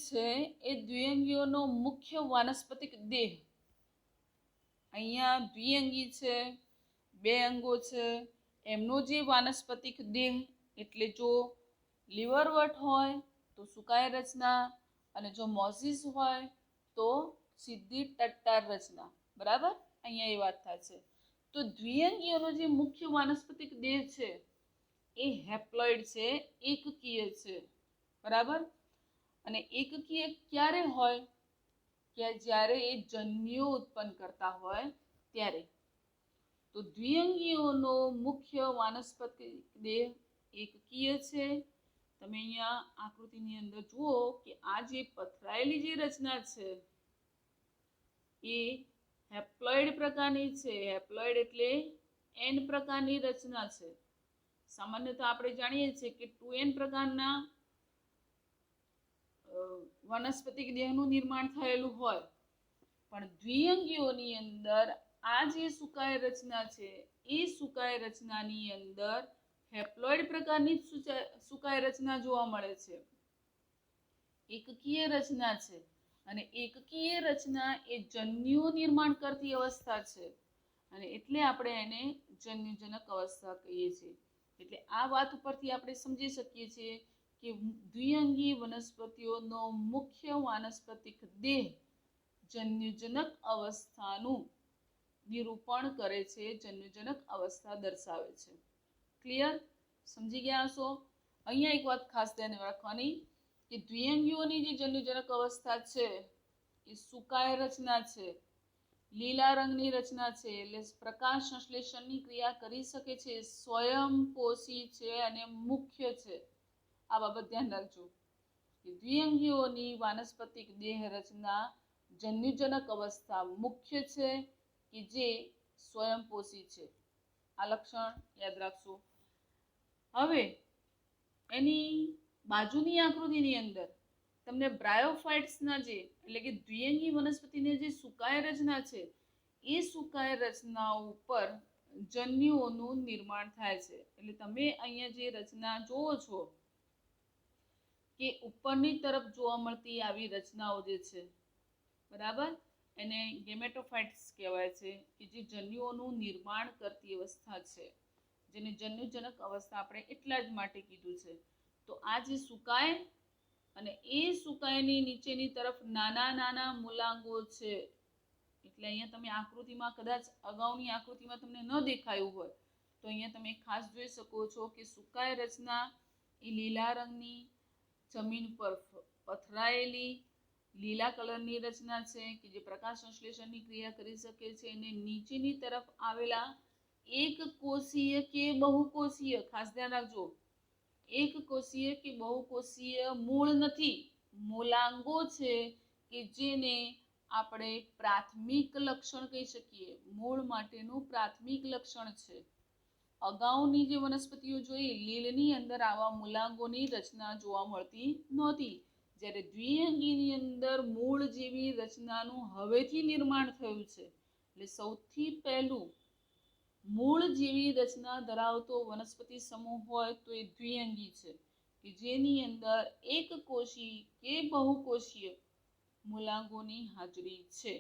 છે એ દ્વિઅંગીઓનો મુખ્ય વાનસ્પતિક દેહ. અહીંયા દ્વિઅંગી છે, બે અંગો છે, એમનો જે વાનસ્પતિક દેહ, એટલે જો લીવરવટ હોય તો સુકાય રચના, અને જો મોઝિસ હોય તો સીધી ટટ્ટાર રચના. બરાબર, અહીંયા એ વાત થાય છે. તો દ્વિઅંગીઓનો જે મુખ્ય વાનસ્પતિક દેહ છે એ હેપ્લોઇડ છે, એકકીય છે. બરાબર, અને એકકીય ક્યારે હોય કે જ્યારે એ જન્યુઓ ઉત્પન્ન કરતા હોય ત્યારે. તો દ્વિઅંગીઓનો મુખ્ય વાનસ્પતિક દેહ એકકીય છે. તમે અહીંયા આકૃતિની અંદર જુઓ કે આ જે પથરાયેલી જે રચના છે એ હેપ્લોઇડ પ્રકારની છે. હેપ્લોઇડ એટલે એન પ્રકારની રચના છે. સામાન્યતઃ આપણે જાણીએ છીએ કે 2n પ્રકારના વનસ્પતિક દેહનું નિર્માણ થયેલું હોય, પણ દ્વિઅંગીઓની અંદર આ જે સુકાય રચના છે એ સુકાય રચનાની અંદર હેપ્લોઇડ પ્રકારની સુકાય રચના જોવા મળે છે. એકકીય રચના છે, અને એકકીય રચના એ જન્યુઓ નિર્માણ કરતી અવસ્થા છે, અને એટલે આપણે એને જન્યુજનક અવસ્થા કહીએ છીએ. એટલે આ વાત ઉપરથી આપણે સમજી શકીએ છીએ કે દ્વિઅંગી વનસ્પતિઓનો મુખ્ય વાનસ્પતિક દેહ જન્યુજનક અવસ્થાનું નિરૂપણ કરે છે, જન્યુજનક અવસ્થા દર્શાવે છે. ક્લિયર? સમજી ગયા હશો? અહીંયા એક વાત ખાસ ધ્યાન રાખવાની કે દ્વિઅંગીઓની જે જન્યુજનક અવસ્થા છે એ સુકાય રચના છે, લીલા રંગની રચના છે, એટલે પ્રકાશ સંશ્લેષણની ક્રિયા કરી શકે છે, સ્વયંપોષી છે અને મુખ્ય છે. આ બાબત ધ્યાન રાખજો કે દ્વિઅંગીઓની વાનસ્પતિક દેહ રચના જન્યુજનક અવસ્થા મુખ્ય છે કે જે સ્વયંપોષી છે. આ લક્ષણ યાદ રાખશો. હવે એની બાજુની આકૃતિની અંદર તમને બ્રાયોફાઇટ્સના જે એટલે કે દ્વિઅંગી વનસ્પતિની જે સુકાય રચના છે એ સુકાય રચના ઉપર જન્યુઓનું નિર્માણ થાય છે. એટલે તમે અહીંયા જે રચના જોવો છો કે ઉપરની તરફ જોવા મળતી આવી રચનાઓ જે છે, બરાબર, એને ગેમેટોફાઇટ્સ કહેવાય છે, કે જે જન્યુઓનું નિર્માણ કરતી અવસ્થા છે, જેને જન્યુજનક અવસ્થા આપણે એટલા જ માટે કીધું છે. તો આ જે સુકાય અને એ સુકાયની નીચેની તરફ નાના નાના મૂલાંગો છે. એટલે અહીંયા તમે આકૃતિમાં કદાચ અગાઉની આકૃતિમાં તમને ન દેખાયું હોય તો અહીંયા તમે ખાસ જોઈ શકો છો કે સુકાય રચના એ લીલા રંગની જમીન પર પથરાયેલી લીલા કલરની રચના છે કે જે પ્રકાશ સંશ્લેષણની ક્રિયા કરી શકે છે. અને નીચેની તરફ આવેલા એક કોષીય કે બહુકોષીય, ખાસ ધ્યાન રાખજો, એક કોષીય કે બહુકોષીય મૂળ નથી, મૂલાંગો છે કે જેને આપણે પ્રાથમિક લક્ષણ કહી શકીએ. મૂળ માટેનું પ્રાથમિક લક્ષણ છે. અગાઉની જે વનસ્પતિઓ જોઈ લીલની અંદર આવા મૂલાંગોની રચના જોવા મળતી નહોતી, જ્યારે દ્વિઅંગીની અંદર મૂળ જેવી રચનાનું હવેથી નિર્માણ થયું છે. એટલે સૌથી પહેલું મૂળ જેવી રચના ધરાવતો વનસ્પતિ સમૂહ હોય તો એ દ્વિઅંગી છે, કે જેની અંદર એક કોષી કે બહુકોષીય મૂલાંગોની હાજરી છે.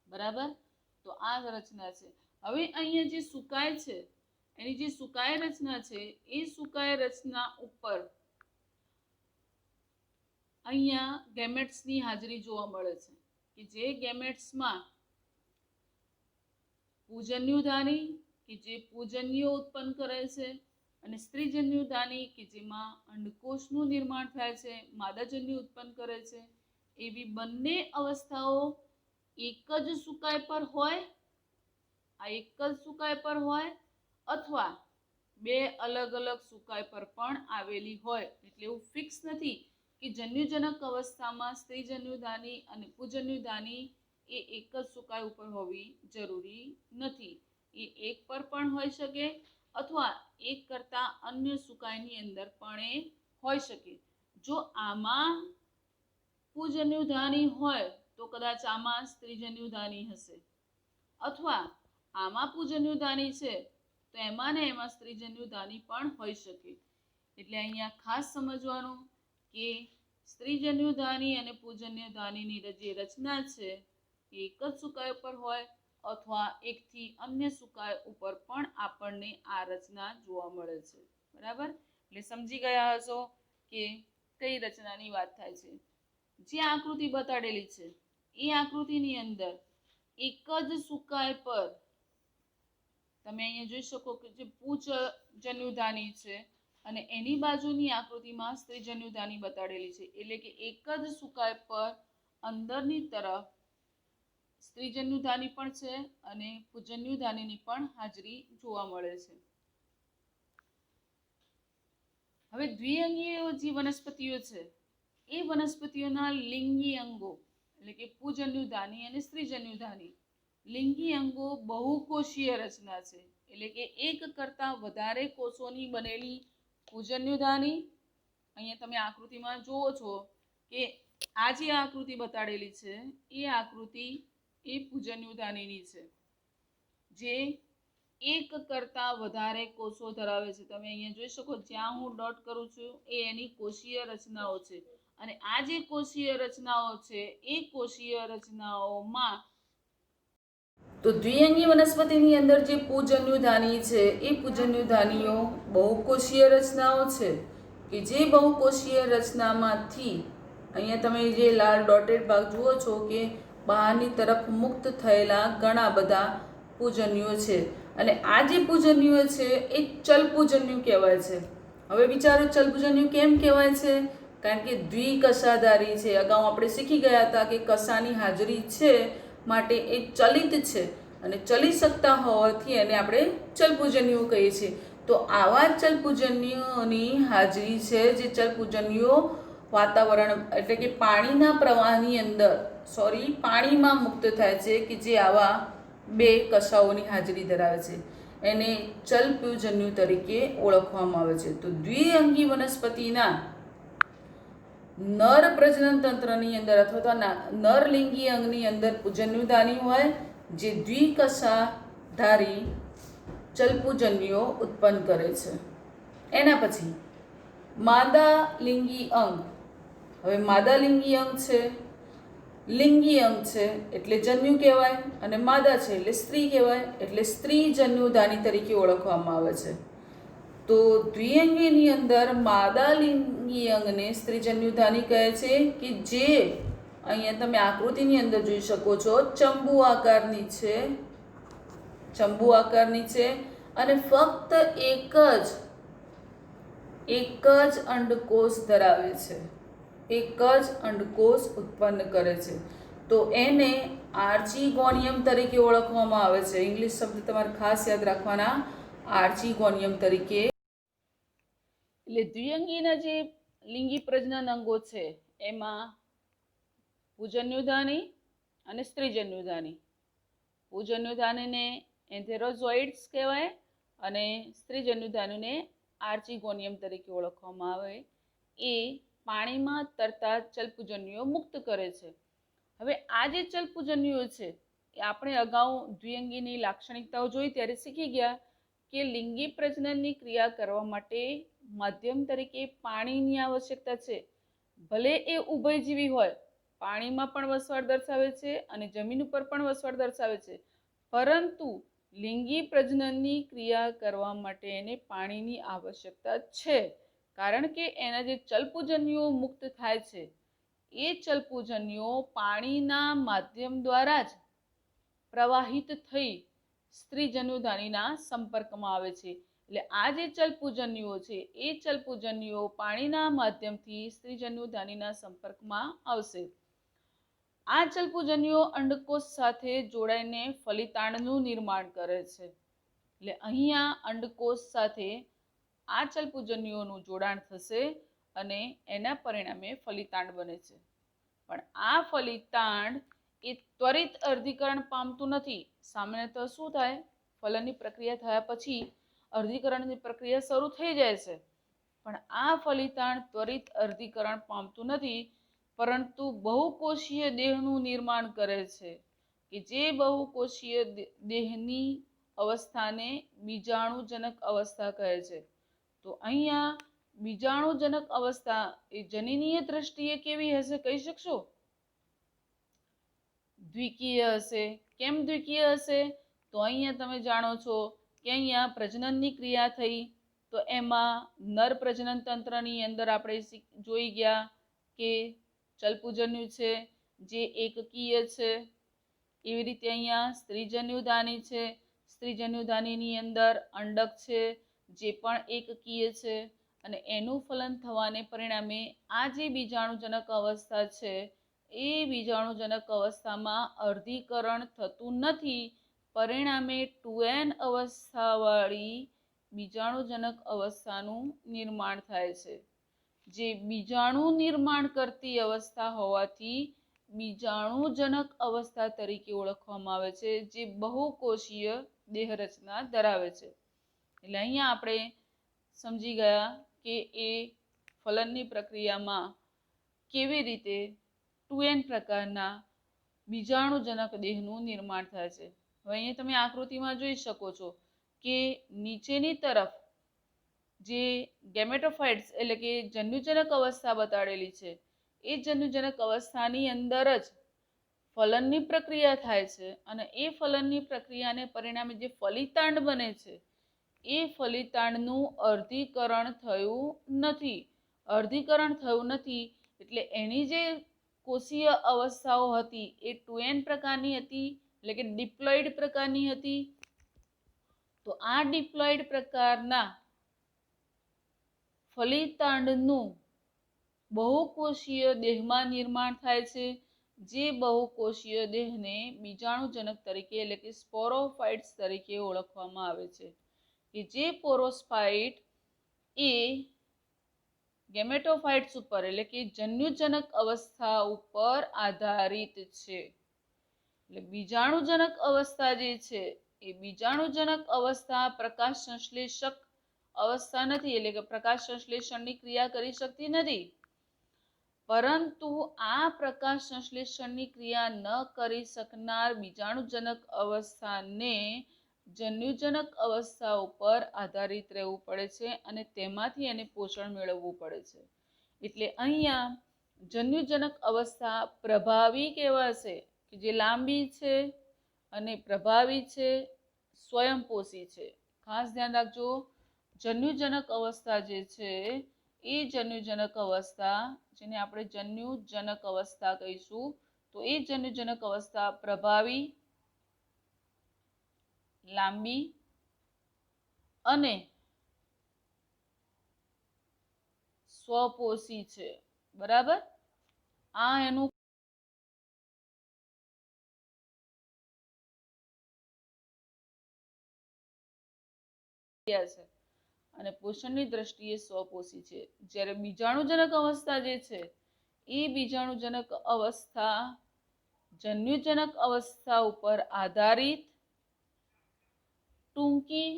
બરાબર, તો આ રચના છે. હવે અહીંયા જે સુકાય છે એની જે સુકાય રચના છે એ સુકાય રચના ઉપર અહીંયા ગેમેટ્સની હાજરી જોવા મળે છે, કે જે ગેમેટ્સમાં પૂજન્યુધાની કે જે પૂજન્યો ઉત્પન્ન કરે છે, અને સ્ત્રીજન્યુધાની કે જેમાં અંડકોષનું નિર્માણ થાય છે, માદાજન્યુ ઉત્પન્ન કરે છે. એવી બંને અવસ્થાઓ એક જ સુકાય પર હોય, આ એક જ સુકાય પર હોય, અથવા બે અલગ અલગ સુકાય પર પણ આવેલી હોય. એટલે એવું ફિક્સ નથી કે જન્યુજનક અવસ્થામાં સ્ત્રીજન્યુધાની અને પૂજન્યુધાની એ એક જ સુકાય ઉપર હોવી જરૂરી નથી. એ એક પર પણ હોઈ શકે અથવા એક કરતા અન્ય સુકાયની અંદર પણ એ હોઈ શકે. જો આમાં પૂજન્યુધાની હોય તો કદાચ આમાં સ્ત્રીજન્યુધાની હશે, અથવા આમાં પૂજન્યુધાની છે તો એમાં ને એમાં સ્ત્રીજન્યુધાની પણ હોઈ શકે. એટલે અહીંયા ખાસ સમજવાનું કે સ્ત્રીજન્યુધાની અને પૂજન્યધાનીની જે રચના છે એ એક જ સુકાય ઉપર હોય અથવા એકથી અન્ય સુકાય ઉપર પણ આપણને આ રચના જોવા મળે છે. બરાબર, એટલે સમજી ગયા હશો કે કઈ રચનાની વાત થાય છે. જે આકૃતિ બતાડેલી છે એ આકૃતિની અંદર એક જ સુકાય પર તમે અહીંયા જોઈ શકો કે જે પૂજન્યુધાની છે અને એની બાજુની આકૃતિમાં સ્ત્રીજન્યુધાની બતાડેલી છે. એટલે કે એક જ સુકાય પર અંદરની તરફ સ્ત્રીજન્યુધાની પણ છે અને પૂજન્યુધાનીની પણ હાજરી જોવા મળે છે. હવે દ્વિઅંગીય જે વનસ્પતિઓ છે એ વનસ્પતિઓના લિંગી અંગો એટલે કે પૂજન્યુધાની અને સ્ત્રીજન્યુધાની લિંગી અંગો બહુકોષીય રચના છે. એટલે કે એક કરતાં વધારે કોષોની બનેલી પૂજન્યુધાની. અહીંયા તમે આકૃતિમાં જુઓ છો કે આ જે આકૃતિ બતાડેલી છે એ આકૃતિ એ પૂજન્યુધાનીની છે, જે એક કરતાં વધારે કોષો ધરાવે છે. તમે અહીંયા જોઈ શકો જ્યાં હું ડોટ કરું છું એ એની કોષીય રચનાઓ છે અને આ જે કોષીય રચનાઓ છે એ કોષીય રચનાઓમાં તો દ્વિઅંગી વનસ્પતિની અંદર જે પૂજન્યુધાની છે એ પૂજન્યુધાનીઓ બહુકોષીય રચનાઓ છે કે જે બહુકોષીય રચનામાંથી અહીંયા તમે જે લાલ ડોટેડ ભાગ જુઓ છો કે બહારની તરફ મુક્ત થયેલા ઘણા બધા પૂજન્યો છે અને આ જે પૂજન્યો છે એ ચલપૂજન્યુ કહેવાય છે. હવે વિચારો ચલપૂજન્યુ કેમ કહેવાય છે? કારણ કે દ્વિકશાધારી છે. અગાઉ આપણે શીખી ગયા હતા કે કશાની હાજરી છે માટે એ ચલિત છે અને ચલી શકતા હોવાથી એને આપણે ચલપૂજન્યો કહીએ છીએ. તો આવા ચલપૂજન્યોની હાજરી છે જે ચલપૂજન્યો વાતાવરણ એટલે કે પાણીના પ્રવાહની અંદર પાણીમાં મુક્ત થાય છે કે જે આવા બે કશાઓની હાજરી ધરાવે છે. એને ચલપૂજન્યુ તરીકે ઓળખવામાં આવે છે. તો દ્વિઅંગી વનસ્પતિના નર પ્રજનન તંત્રની અંદર અથવા તો નર લિંગી અંગની અંદર પૂજન્યુધાની હોય જે દ્વિકશાધારી ચલપૂજન્યો ઉત્પન્ન કરે છે. એના પછી માદા લિંગી અંગ. હવે માદા લિંગી અંગ છે, લિંગી અંગ છે એટલે જન્યુ કહેવાય અને માદા છે એટલે સ્ત્રી કહેવાય, એટલે સ્ત્રી જન્યુધાની તરીકે ઓળખવામાં આવે છે. તો દ્વિઅંગીની અંદર માદા લિંગી અંગને સ્ત્રીજન્યુધાની કહે છે કે જે અહીંયા તમે આકૃતિની અંદર જોઈ શકો છો ચંબુ આકારની છે અને ફક્ત એક જ અંડકોષ ધરાવે છે, એક જ અંડકોષ ઉત્પન્ન કરે છે. તો એને આર્ચીગોનિયમ તરીકે ઓળખવામાં આવે છે. ઇંગ્લિશ શબ્દ તમારે ખાસ યાદ રાખવાના, આર્ચીગોનિયમ તરીકે. એટલે દ્વિઅંગીના જે લિંગી પ્રજનન અંગો છે એમાં પૂજન્યુધાની અને સ્ત્રીજન્યુધાની. પૂજન્યુધાનીને એન્થેરોઝોઇડ્સ કહેવાય અને સ્ત્રીજન્યુધાનીને આર્ચીગોનિયમ તરીકે ઓળખવામાં આવે. એ પાણીમાં તરતા ચલપૂજન્યો મુક્ત કરે છે. હવે આ જે ચલપૂજન્યો છે એ આપણે અગાઉ દ્વિઅંગીની લાક્ષણિકતાઓ જોઈ ત્યારે શીખી ગયા કે લિંગી પ્રજનનની ક્રિયા કરવા માટે માધ્યમ તરીકે પાણીની આવશ્યકતા છે. ભલે એ ઉભયજીવી હોય, પાણીમાં પણ વસવાટ દર્શાવે છે અને જમીન ઉપર પણ વસવાટ દર્શાવે છે, પરંતુ લિંગી પ્રજનનની ક્રિયા કરવા માટે એને પાણીની આવશ્યકતા છે. કારણ કે એના જે ચલપૂજન્યો મુક્ત થાય છે એ ચલપૂજન્યો પાણીના માધ્યમ દ્વારા જ પ્રવાહિત થઈ સ્ત્રીજન્યુધાનીના સંપર્કમાં આવે છે. એટલે આ જે ચલપૂજન્યો છે એ ચલપૂજન્યો પાણીના માધ્યમથી સ્ત્રીજન્યુધાનીના સંપર્કમાં આવશે. આ ચલપૂજન્યો અંડકોષ સાથે જોડાઈને ફલિતાંડનું નિર્માણ કરે છે. એટલે અહીંયા અંડકોષ સાથે આ ચલપૂજન્યોનું જોડાણ થશે અને એના પરિણામે ફલિતાંડ બને છે. પણ આ ફલિતાંડ એ ત્વરિત અર્ધીકરણ પામતું નથી. સામાન્યતઃ શું થાય, ફલનની પ્રક્રિયા થયા પછી અર્ધીકરણની પ્રક્રિયા શરૂ થઈ જાય છે, પણ આ ફલિતાંડ ત્વરિત અર્ધીકરણ પામતું નથી, પરંતુ બહુકોષીય દેહનું નિર્માણ કરે છે કે જે બહુકોષીય દેહની અવસ્થાને બીજાણુજનક અવસ્થા કહે છે. તો અહીંયા બીજાણુજનક અવસ્થા એ જનીનીય દ્રષ્ટિએ કેવી હશે કહી શકશો? દ્વિકીય હશે. કેમ દ્વિકીય હશે? તો અહીંયા તમે જાણો છો કે અહીંયા પ્રજનનની ક્રિયા થઈ તો એમાં નર પ્રજનન તંત્રની અંદર આપણે જોઈ ગયા કે ચલપુજન્યુ છે જે એકકીય છે. એવી રીતે અહીંયા સ્ત્રીજન્યુધાની છે. સ્ત્રીજન્યુધાનીની અંદર અંડક છે જે પણ એકકીય છે અને એનું ફલન થવાને પરિણામે આ જે બીજાણુજનક અવસ્થા છે એ બીજાણુજનક અવસ્થામાં અર્ધીકરણ થતું નથી. પરિણામે 2n અવસ્થાવાળી બીજાણુજનક અવસ્થાનું નિર્માણ થાય છે, જે બીજાણુ નિર્માણ કરતી અવસ્થા હોવાથી બીજાણુજનક અવસ્થા તરીકે ઓળખવામાં આવે છે, જે બહુકોષીય દેહ રચના ધરાવે છે. એટલે અહીંયા આપણે સમજી ગયા કે એ ફલનની પ્રક્રિયામાં કેવી રીતે 2n પ્રકારના બીજાણુજનક દેહનું નિર્માણ થાય છે. હવે અહીંયા તમે આકૃતિમાં જોઈ શકો છો કે નીચેની તરફ જે ગેમેટોફાઇટ્સ એટલે કે જન્યુજનક અવસ્થા બતાડેલી છે એ જન્યુજનક અવસ્થાની અંદર જ ફલનની પ્રક્રિયા થાય છે અને એ ફલનની પ્રક્રિયાને પરિણામે જે ફલિતાંડ બને છે એ ફલિતાંડનું અર્ધીકરણ થયું નથી. અર્ધીકરણ થયું નથી એટલે એની જે કોષીય અવસ્થાઓ હતી એ 2n પ્રકારની હતી, એટલે કે ડિપ્લોઇડ પ્રકારની હતી. તો આ ડિપ્લોઇડ પ્રકારના ફલિતાંડનું બહુકોષીય દેહમાં નિર્માણ થાય છે, જે બહુકોષીય દેહને બીજાણુજનક તરીકે એટલે કે સ્પોરોફાઇટ્સ તરીકે ઓળખવામાં આવે છે. કે જે પોરોસ્પાઇટ એ ગેમેટોફાઇટ્સ ઉપર એટલે કે જન્યુજનક અવસ્થા ઉપર આધારિત છે. એટલે બીજાણુજનક અવસ્થા જે છે એ બીજાણુજનક અવસ્થા પ્રકાશ સંશ્લેષક અવસ્થા નથી, એટલે કે પ્રકાશ સંશ્લેષણની ક્રિયા કરી શકતી નથી. પરંતુ આ પ્રકાશ સંશ્લેષણની ક્રિયા ન કરી શકનાર બીજાણુજનક અવસ્થાને જન્યુજનક અવસ્થા ઉપર આધારિત રહેવું પડે છે અને તેમાંથી એને પોષણ મેળવવું પડે છે. એટલે અહીંયા જન્યુજનક અવસ્થા પ્રભાવી કહેવાશે, કે જે લાંબી છે અને પ્રભાવી છે, સ્વયંપોષી છે. ખાસ ધ્યાન રાખજો, જન્યુજનક અવસ્થા જે છે એ જન્યુજનક અવસ્થા, જેને આપણે જન્યુજનક અવસ્થા કહીશું, તો એ જન્યુજનક અવસ્થા પ્રભાવી, લાંબી અને સ્વપોષી છે. બરાબર? આ એનું છે અને પોષણની દ્રષ્ટિએ સ્વપોષી છે. જ્યારે બીજાણુજનક અવસ્થા જે છે એ બીજાણુજનક અવસ્થા જન્યુજનક અવસ્થા ઉપર આધારિત, ટૂંકી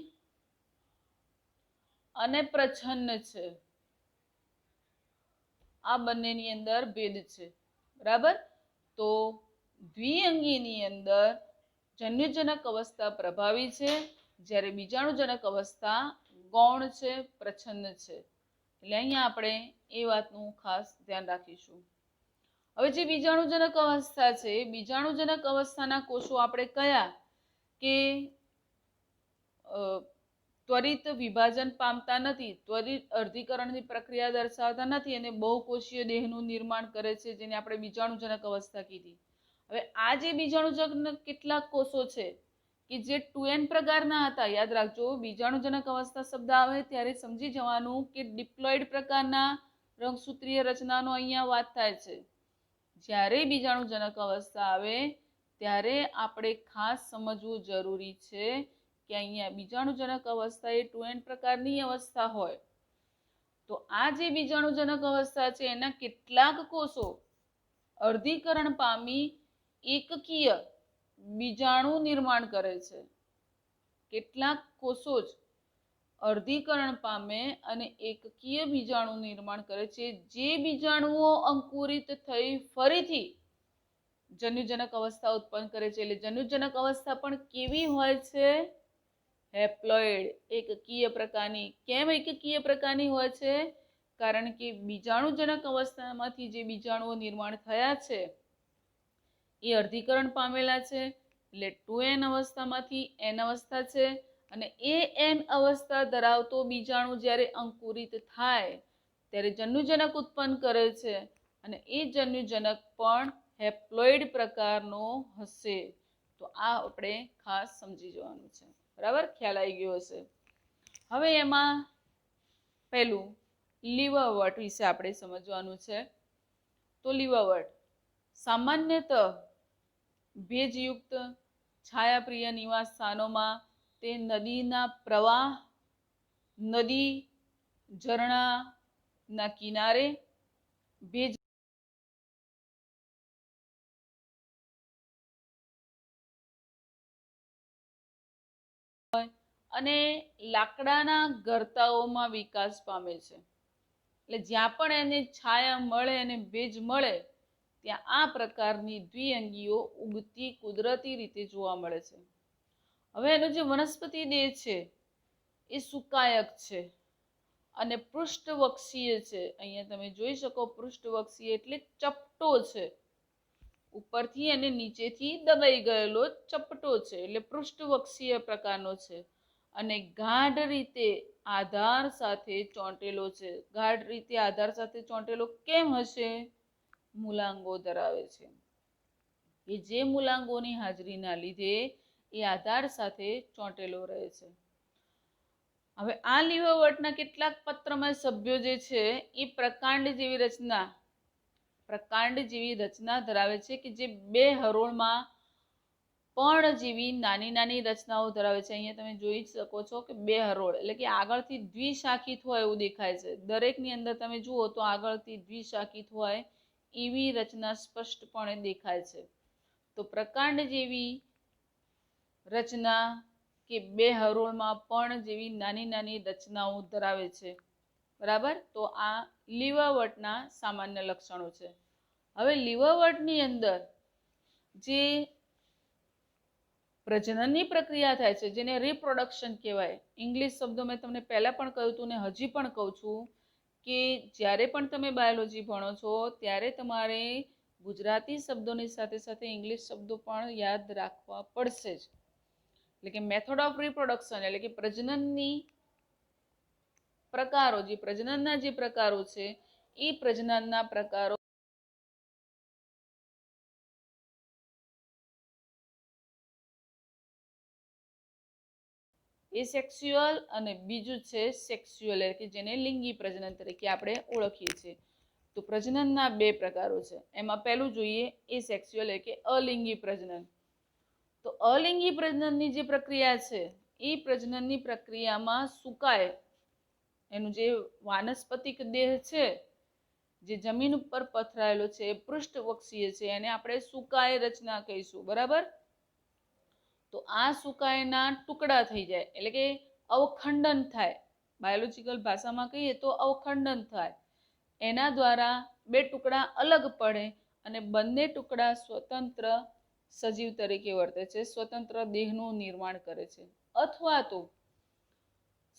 અને પ્રચ્છન્ન છે. આ બંનેની અંદર ભેદ છે. બરાબર? તો દ્વિઅંગીની અંદર જન્યુજનક અવસ્થા પ્રભાવી છે, જ્યારે બીજાણુજનક અવસ્થા ગૌણ છે, પ્રચ્છન્ન છે. એટલે અહીંયા આપણે એ વાતનું ખાસ ધ્યાન રાખીશું. હવે જે બીજાણુજનક અવસ્થા છે, બીજાણુજનક અવસ્થાના કોષો આપણે કયા કે ત્વરિત વિભાજન પામતા નથી, ત્વરિત અર્ધીકરણની પ્રક્રિયા દર્શાવતા નથી અને બહુકોષીય દેહનું નિર્માણ કરે છે, જેને આપણે બીજાણુજનક અવસ્થા કીધી. હવે આ જે બીજાણુજનક કેટલાક કોષો છે કે જે 2n પ્રકારના હતા, યાદ રાખજો, બીજાણુજનક અવસ્થા શબ્દ આવે ત્યારે સમજી જવાનું કે ડિપ્લોઇડ પ્રકારના રંગસૂત્રીય રચનાનો અહીંયા વાત થાય છે. જ્યારે બીજાણુજનક અવસ્થા આવે ત્યારે આપણે ખાસ સમજવું જરૂરી છે કે અહીંયા બીજાણુજનક અવસ્થા એ 2n પ્રકારની અવસ્થા હોય તો આ જે બીજાણુજનક અવસ્થા છે એના કેટલાક કોષો અર્ધીકરણ પામી એકકીય બીજાણુ નિર્માણ કરે છે. કેટલાક કોષો જ અર્ધીકરણ પામે અને એકકીય બીજાણુ નિર્માણ કરે છે, જે બીજાણુઓ અંકુરિત થઈ ફરીથી જન્યુજનક અવસ્થા ઉત્પન્ન કરે છે. એટલે જન્યુજનક અવસ્થા પણ કેવી હોય છે? હેપ્લોઇડ, એકકીય પ્રકારની. કેમ એકકીય પ્રકારની હોય છે? કારણ કે બીજાણુજનક અવસ્થામાંથી જે બીજાણુઓ નિર્માણ થયા છે એ અર્ધીકરણ પામેલા છે, એટલે 2n અવસ્થામાંથી n અવસ્થા છે, અને એ n અવસ્થા ધરાવતો બીજાણુ જ્યારે અંકુરિત થાય ત્યારે જન્યુજનક ઉત્પન્ન કરે છે, અને એ જન્યુજનક પણ હેપ્લોઇડ પ્રકારનો હશે. તો આ આપણે ખાસ સમજી જવાનું છે. બરાબર, ખ્યાલ આવી ગયો હશે. હવે એમાં પહેલું લીવરવટ વિશે આપણે સમજવાનું છે. તો લીવરવટ સામાન્યતઃ ભેજયુક્ત છાયાપ્રિય નિવાસ સ્થાનોમાં તે નદીના પ્રવાહ, નદી, ઝરણાના કિનારે ભેજ અને લાકડાના ગરતાઓમાં વિકાસ પામે છે. એટલે જ્યાં પણ એને છાયા મળે અને ભેજ મળે ત્યાં આ પ્રકારની દ્વિઅંગીઓ ઉગતી કુદરતી રીતે જોવા મળે છે. હવે એનો જે વનસ્પતિ દેહ છે એ સુકાયક છે અને પૃષ્ઠવક્ષીય છે. અહીંયા તમે જોઈ શકો, પૃષ્ઠવક્ષીય એટલે ચપટો છે, ઉપરથી અને નીચેથી દબાઈ ગયેલો ચપટો છે, એટલે પૃષ્ઠવક્ષીય પ્રકારનો છે, અને ગાઢ રીતે આધાર સાથે ચોંટેલો છે. ગાઢ રીતે આધાર સાથે ચોંટેલો કેમ હશે? મૂલાંગો ધરાવે છે, કે જે મૂલાંગોની હાજરીના લીધે એ આધાર સાથે ચોંટેલો રહે છે. હવે આ લીવરવટના કેટલાક પત્રમય સભ્યો જે છે એ પ્રકાંડ જેવી રચના ધરાવે છે, કે જે બે હરોળમાં પર્ણ જેવી નાની નાની રચનાઓ ધરાવે છે. અહીંયા તમે જોઈ શકો છો કે બે હરોળ એટલે કે આગળથી દ્વિશાખિત હોય એવું દેખાય છે. દરેકની અંદર તમે જુઓ તો આગળથી દ્વિશાખિત હોય એવી રચના સ્પષ્ટપણે દેખાય છે. તો પ્રકાંડ જેવી રચના કે બે હરોળમાં પર્ણ જેવી નાની નાની રચનાઓ ધરાવે છે. બરાબર, તો આ લીવરવટના સામાન્ય લક્ષણો છે. હવે લીવરવટની અંદર જે પ્રજનનની પ્રક્રિયા થાય છે, જેને રિપ્રોડક્શન કહેવાય. ઇંગ્લિશ શબ્દો મેં તમને પહેલા પણ કહ્યું હતું ને હજી પણ કહું છું કે જ્યારે પણ તમે બાયોલોજી ભણો છો ત્યારે તમારે ગુજરાતી શબ્દોની સાથે સાથે ઇંગ્લિશ શબ્દો પણ યાદ રાખવા પડશે જ. એટલે કે મેથડ ઓફ રિપ્રોડક્શન એટલે કે પ્રજનનની પ્રકારો, જે પ્રજનનના જે પ્રકારો છે એ પ્રજનનના પ્રકારો એસેક્સ્યુઅલ અને બીજું છે સેક્સ્યુઅલ, એટલે કે જેને લિંગી પ્રજનન તરીકે આપણે ઓળખીએ છીએ. તો પ્રજનનના બે પ્રકારો છે. એમાં પહેલું જોઈએ એસેક્સ્યુઅલ એટલે કે અલિંગી પ્રજનન. તો અલિંગી પ્રજનનની જે પ્રક્રિયા છે એ પ્રજનનની પ્રક્રિયામાં સુકાય એનું જે વાનસ્પતિક દેહ છે જે જમીન ઉપર પથરાયેલો છે એ પૃષ્ઠવક્ષીય છે, એને આપણે સુકાય રચના કહીશું. બરાબર, તો આ સુકાયના ટુકડા થઈ જાય એટલે કે અવખંડન થાય. બાયોલોજીકલ ભાષામાં કહીએ તો અવખંડન થાય. એના દ્વારા બે ટુકડા અલગ પડે અને બંને ટુકડા સ્વતંત્ર સજીવ તરીકે વર્તે છે, સ્વતંત્ર દેહનું નિર્માણ કરે છે. અથવા તો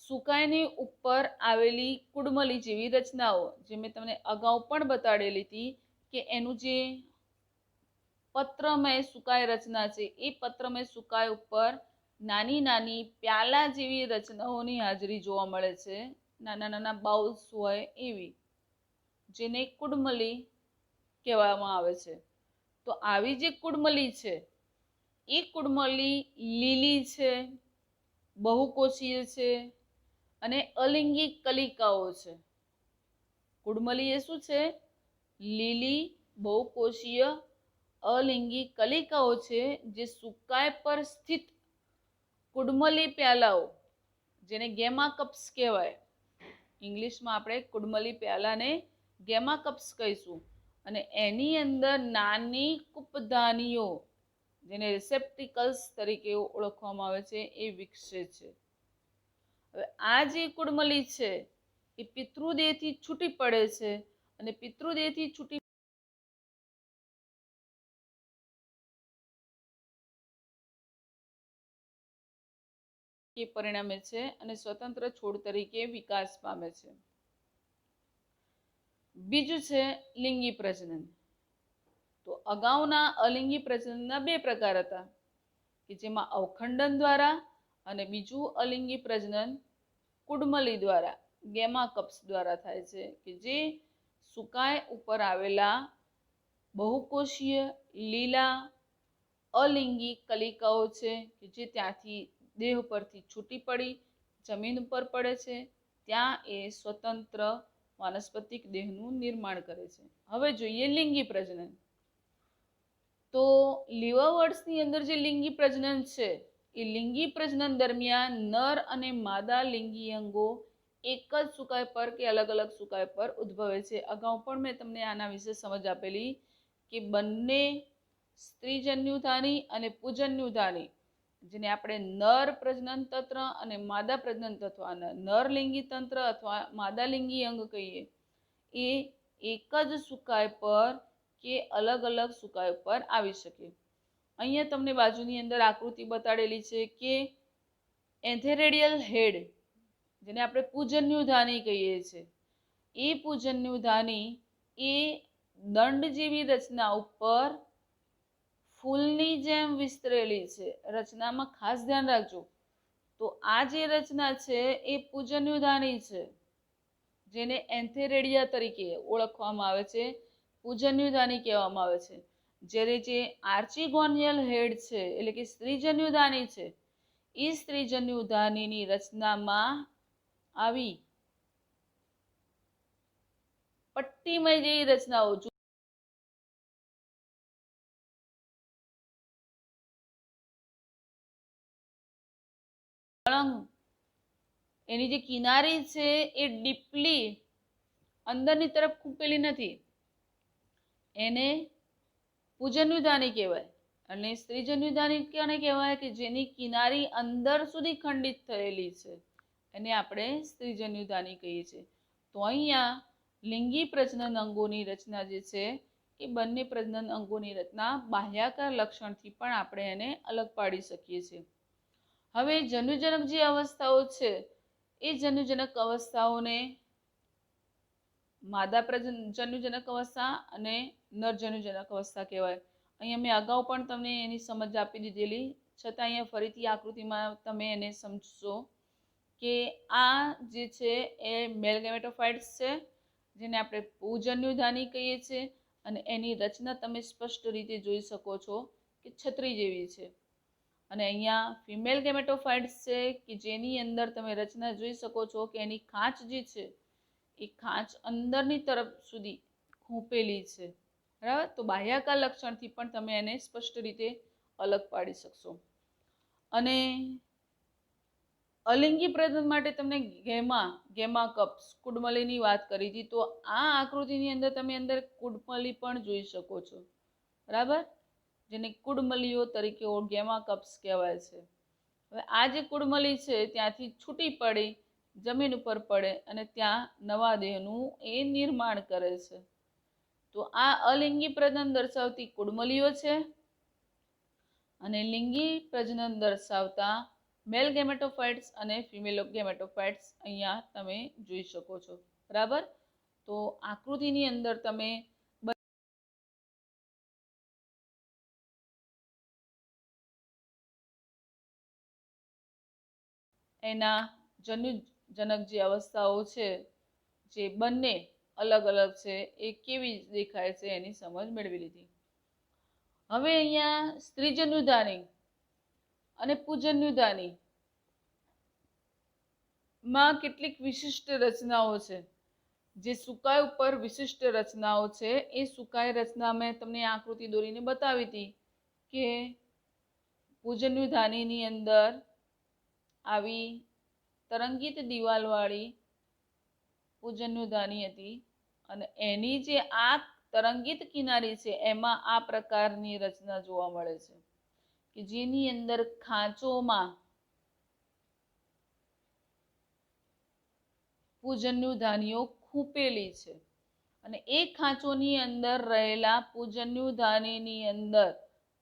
સુકાયની ઉપર આવેલી કુડમલી જેવી રચનાઓ, જે મેં તમને અગાઉ પણ બતાડેલી હતી કે એનું જે પત્રમય સુકાય રચના છે એ પત્રમય સુકાય ઉપર નાની નાની પ્યાલા જેવી રચનાઓની હાજરી જોવા મળે છે. નાના નાના બાઉલ્સ હોય એવી, જેને કુડમલી કહેવામાં આવે છે. તો આવી જે કુડમલી છે એ કુડમલી લીલી છે, બહુકોષીય છે અને અલિંગી કલિકાઓ છે. કુડમલી એ શું છે? લીલી, બહુકોષીય, અલિંગી કલિકાઓ છે, જે સુકાય પર સ્થિત કુડમલી પ્યાલાઓ, જેને ગેમાકપ્સ કહેવાય. ઇંગ્લિશમાં આપણે કુડમલી પ્યાલાને ગેમાકપ્સ કહીશું. અને એની અંદર નાની કૂપદાનીઓ, જેને રિસેપ્ટિકલ્સ તરીકે ઓળખવામાં આવે છે, એ વિકસે છે. હવે આ જે કુડમલી છે એ પિતૃદેહથી છૂટી પડે છે, અને પિતૃદેહથી છૂટી પરિણમે છે અને સ્વતંત્ર છોડ તરીકે વિકાસ પામે છે. બીજું છે લિંગી પ્રજનન. તો અગાઉના અલિંગી પ્રજનનના બે પ્રકાર હતા કે જેમાં અવખંડન દ્વારા અને બીજું અલિંગી પ્રજનન કુડમલી દ્વારા ગેમા કપ્સ દ્વારા થાય છે કે જે સુકાય ઉપર આવેલા બહુકોષીય લીલા અલિંગી કલિકાઓ છે કે જે ત્યાંથી દેહ પરથી છૂટી પડી જમીન ઉપર પડે છે, ત્યાં એ સ્વતંત્ર વાનસ્પતિક દેહનું નિર્માણ કરે છે. હવે જોઈએ લિંગી પ્રજનન. તો લીવરવર્ડ્સની અંદર જે લિંગી પ્રજનન છે એ લિંગી પ્રજનન દરમિયાન નર અને માદા લિંગી અંગો એક જ સુકાય પર કે અલગ અલગ સુકાય પર ઉદ્ભવે છે. અગાઉ પણ મેં તમને આના વિશે સમજ આપેલી કે બંને સ્ત્રીજન્યુધાની અને પૂજન્યુધાની, જેને આપણે નર પ્રજનન તંત્ર અને માદા પ્રજનન તંત્ર, નર લિંગી તંત્ર અથવા માદા લિંગી અંગ કહીએ, એ એક જ સુકાય પર કે અલગ અલગ સુકાય પર આવી શકે. અહીંયા તમને બાજુની અંદર આકૃતિ બતાડેલી છે કે એન્થેરેડિયલ હેડ, જેને આપણે પૂજન્યુધાની કહીએ છીએ, એ પૂજન્યુધાની એ દંડ જેવી રચના ઉપર ફૂલની જેમ વિસ્તરેલી છે. રચનામાં ખાસ ધ્યાન રાખજો. તો આ જે રચના છે એ પૂજન્યુધાની છે, જેને એન્થેરેડિયા તરીકે ઓળખવામાં આવે છે, પૂજન્યુધાની કહેવામાં આવે છે. જ્યારે જે આર્ચીગોનિયલ હેડ છે એટલે કે સ્ત્રીજન્યુધાની છે, એ સ્ત્રીજન્યુધાનીની રચનામાં આવી પટ્ટીમય જેવી રચનાઓ એની જે કિનારી છે એ ડીપલી અંદરની તરફ ખૂંપેલી નથી, એને પૂજન્યુધાની કહેવાય. અને સ્ત્રીજન્યુધાની કોને કહેવાય કે જેની કિનારી અંદર સુધી ખંડિત થયેલી છે, એને આપણે સ્ત્રીજન્યુધાની કહીએ છીએ. તો અહીંયા લિંગી પ્રજનન અંગોની રચના જે છે એ બંને પ્રજનન અંગોની રચના બાહ્યાકાર લક્ષણથી પણ આપણે એને અલગ પાડી શકીએ છીએ. હવે જન્યુજનક જે અવસ્થાઓ છે એ જન્યુજનક અવસ્થાઓને માદા જન્યુજનક અવસ્થા અને નર જન્યુજનક અવસ્થા કહેવાય. અહીંયા મેં અગાઉ પણ તમને એની સમજ આપી દીધેલી, છતાં અહીંયા ફરીથી આકૃતિમાં તમે એને સમજશો કે આ જે છે એ મેલ ગેમેટોફાઇટ્સ છે, જેને આપણે પૂજન્યુધાની કહીએ છીએ, અને એની રચના તમે સ્પષ્ટ રીતે જોઈ શકો છો કે છત્રી જેવી છે. અને અહીંયા ફિમેલ ગેમેટોફાઇટ્સ છે કે જેની અંદર તમે રચના જોઈ શકો છો કે એની ખાંચ જે છે એ ખાંચ અંદરની તરફ સુધી ખૂંપેલી છે. બરાબર? તો બાહ્યાકાર લક્ષણથી પણ તમે એને સ્પષ્ટ રીતે અલગ પાડી શકશો. અને અલિંગી પ્રજનન માટે તમને ગેમા કપ્સ કુડમલીની વાત કરી હતી. તો આ આકૃતિની અંદર તમે અંદર કુડમલી પણ જોઈ શકો છો. બરાબર? જેને કુડમલીઓ તરીકે ગેમા કપ્સ કહેવાય છે. હવે આ જે કુડમલી છે ત્યાંથી છૂટી પડી જમીન ઉપર પડે અને ત્યાં નવા દેહનું એ નિર્માણ કરે છે. તો આ અલિંગી પ્રજનન દર્શાવતી કુડમલીઓ છે, અને લિંગી પ્રજનન દર્શાવતા મેલ ગેમેટોફાઇટ્સ અને ફિમેલ ગેમેટોફાઇટ્સ અહીંયા તમે જોઈ શકો છો. બરાબર? તો આકૃતિની અંદર તમે એના જન્યુજનક જે અવસ્થાઓ છે જે બંને અલગ અલગ છે એ કેવી દેખાય છે એની સમજ મેળવી લીધી. હવે અહીંયા સ્ત્રીજન્યુધાની અને પૂજન્યુધાની માં કેટલીક વિશિષ્ટ રચનાઓ છે. જે સુકાય ઉપર વિશિષ્ટ રચનાઓ છે એ સુકાય રચના મેં તમને આકૃતિ દોરીને બતાવી હતી કે પૂજન્યુધાનીની અંદર આવી તરંગિત દિવાલવાળી પૂજન્યુધાની હતી, અને એની જે આ તરંગિત કિનારી છે એમાં આ પ્રકારની રચના જોવા મળે છે કે જેની અંદર ખાંચોમાં પૂજન્યુધાનીઓ ખૂંપેલી છે. અને એ ખાંચોની અંદર રહેલા પૂજન્યુધાનીની અંદર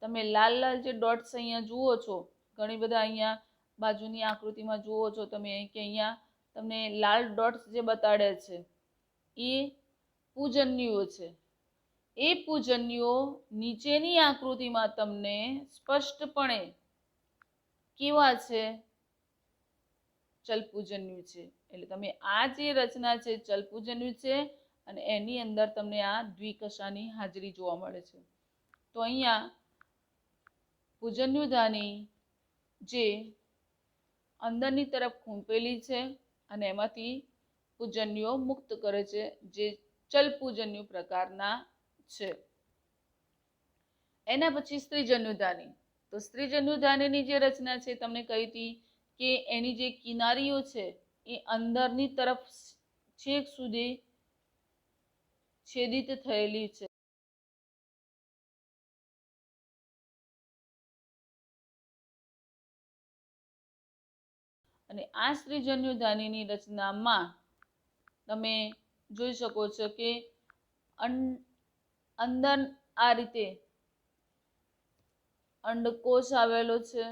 તમે લાલ લાલ જે ડોટ્સ અહીંયા જુઓ છો, ઘણી બધા અહીંયા બાજુની આકૃતિમાં જુઓ છો તમે કે અહીંયા તમને લાલ ડોટ્સ જે બતાડે છે એ પૂજન્યુઓ છે. એ પૂજન્યુઓ નીચેની આકૃતિમાં તમને સ્પષ્ટપણે કેવા છે? ચલપૂજન્યુ છે. એટલે તમે આ જે રચના છે ચલપૂજન્યુ છે અને એની અંદર તમને આ દ્વિકશાની હાજરી જોવા મળે છે. તો અહીંયા પૂજન્યુધાની જે અંદરની તરફ ખૂંપેલી છે અને એમાંથી પૂજન્યુઓ મુક્ત કરે છે, જે ચલપૂજન્યુ પ્રકારના છે. એના પછી સ્ત્રીજન્યુધાની. તો સ્ત્રીજન્યુધાનીની જે રચના છે તમને કહી હતી કે એની જે કિનારીઓ છે એ અંદરની તરફ છેક સુધી છેદિત થયેલી છે. અને આ સ્ત્રીજન્યુધાનીની રચનામાં તમે જોઈ શકો છો કે અંદર આ રીતે અંડકોષ આવેલો છે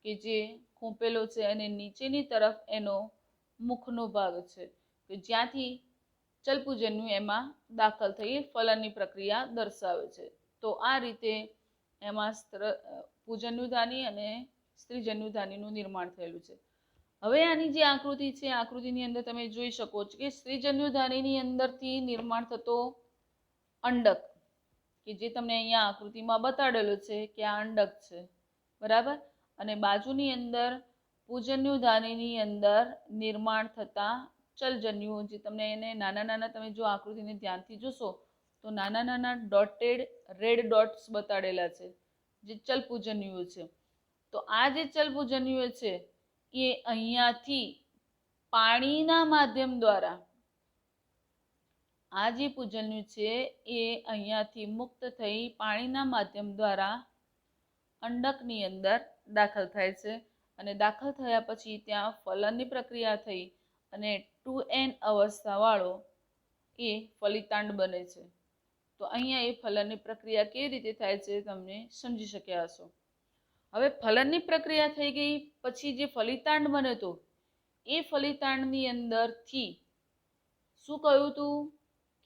કે જે ખૂંપેલો છે અને નીચેની તરફ એનો મુખનો ભાગ છે કે જ્યાંથી ચલપૂજન્યુ એમાં દાખલ થઈ ફલનની પ્રક્રિયા દર્શાવે છે. તો આ રીતે એમાં પૂજન્યુધાની અને સ્ત્રીજન્યુધાનીનું નિર્માણ થયેલું છે. હવે આની જે આકૃતિ છે, આકૃતિની અંદર તમે જોઈ શકો છો કે સ્ત્રીજન્યુધાનીની અંદરથી નિર્માણ થતો અંડક કે જે તમને અહીંયા આકૃતિમાં બતાડેલું છે કે આ અંડક છે, બરાબર. અને બાજુની અંદર પૂજન્યુધાનીની અંદર નિર્માણ થતા ચલજન્યુઓ, જે તમને એને નાના નાના, તમે જો આકૃતિને ધ્યાનથી જોશો તો નાના નાના ડોટેડ રેડ ડોટ્સ બતાડેલા છે, જે ચલપૂજન્યુઓ છે. તો આ જે ચલપૂજન્યુઓ છે એ અહીંયાથી પાણીના માધ્યમ દ્વારા, આ જે પૂજન્યુ છે એ અહીંયાથી મુક્ત થઈ પાણીના માધ્યમ દ્વારા અંડકની અંદર દાખલ થાય છે અને દાખલ થયા પછી ત્યાં ફલનની પ્રક્રિયા થઈ અને 2n અવસ્થાવાળો એ ફલિતાંડ બને છે. તો અહીંયા એ ફલનની પ્રક્રિયા કેવી રીતે થાય છે તમને સમજી શક્યા હશો. હવે ફલનની પ્રક્રિયા થઈ ગઈ પછી જે ફલિતાંડ બને તો એ ફલિતાંડની અંદરથી શું કહ્યું હતું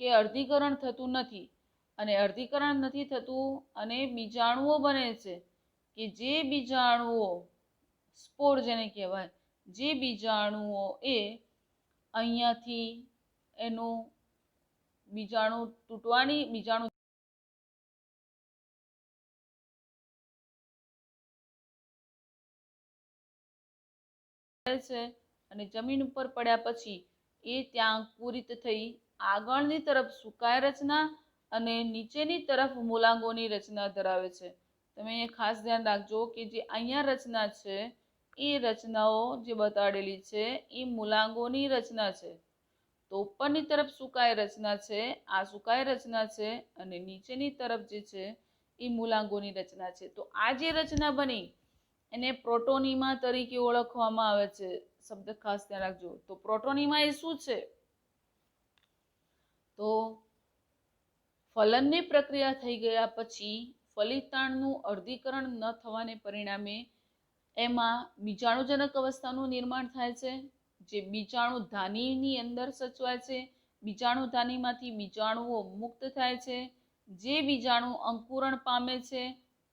કે અર્ધીકરણ થતું નથી, અને અર્ધીકરણ નથી થતું અને બીજાણુઓ બને છે કે જે બીજાણુઓ સ્પોર જેને કહેવાય, જે બીજાણુઓ એ અહીંયાથી એનું બીજાણુ તૂટવાની, બીજાણુ છે અને જમીન ઉપર પડ્યા પછી એ ત્યાં અંકુરિત થઈ આગળની તરફ સુકાય રચના અને નીચેની તરફ મૂલાંગોની રચના ધરાવે છે. તમે અહીંયા ખાસ ધ્યાન રાખજો કે જે અહીંયા રચના છે એ રચનાઓ જે બતાડેલી છે એ મૂલાંગોની રચના છે. તો ઉપરની તરફ સુકાય રચના છે, આ સુકાય રચના છે અને નીચેની તરફ જે છે એ મૂલાંગોની રચના છે. તો આ જે રચના બની એને પ્રોટોનીમા તરીકે ઓળખવામાં આવે છે. શબ્દ ખાસ ધ્યાન રાખજો. તો પ્રોટોનીમા એ શું છે? તો ફલનની પ્રક્રિયા થઈ ગયા પછી ફલિતાંડનું અર્ધીકરણ ન થવાને પરિણામે એમાં બીજાણુજનક અવસ્થાનું નિર્માણ થાય છે, જે બીજાણુધાનીની અંદર સચવાય છે. બીજાણુધાનીમાંથી બીજાણુઓ મુક્ત થાય છે, જે બીજાણુ અંકુરણ પામે છે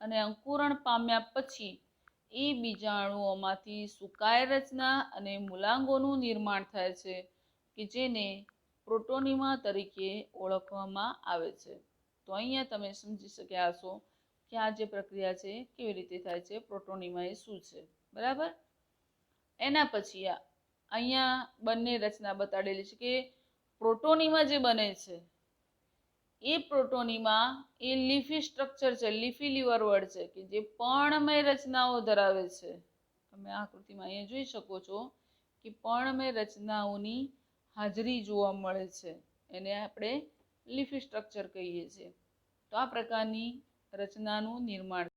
અને અંકુરણ પામ્યા પછી એ બીજાણુઓમાંથી સુકાય રચના અને મૂલાંગોનું નિર્માણ થાય છે કે જેને પ્રોટોનીમા તરીકે ઓળખવામાં આવે છે. તો અહીંયા તમે સમજી શક્યા હશો કે આ જે પ્રક્રિયા છે કેવી રીતે થાય છે, પ્રોટોનીમા એ શું છે, બરાબર. એના પછી અહીંયા બંને રચના બતાડેલી છે કે પ્રોટોનીમા જે બને છે એ પ્રોટોનીમા એ લીફી સ્ટ્રક્ચર છે, લીફી લીવર વર્ડ છે કે જે પર્ણમય રચનાઓ ધરાવે છે. તમે આકૃતિમાં અહીંયા જોઈ શકો છો કે પર્ણમય રચનાઓની હાજરી જોવા મળે છે. એને આપણે લીફી સ્ટ્રક્ચર કહીએ છીએ. તો આ પ્રકારની રચનાનું નિર્માણ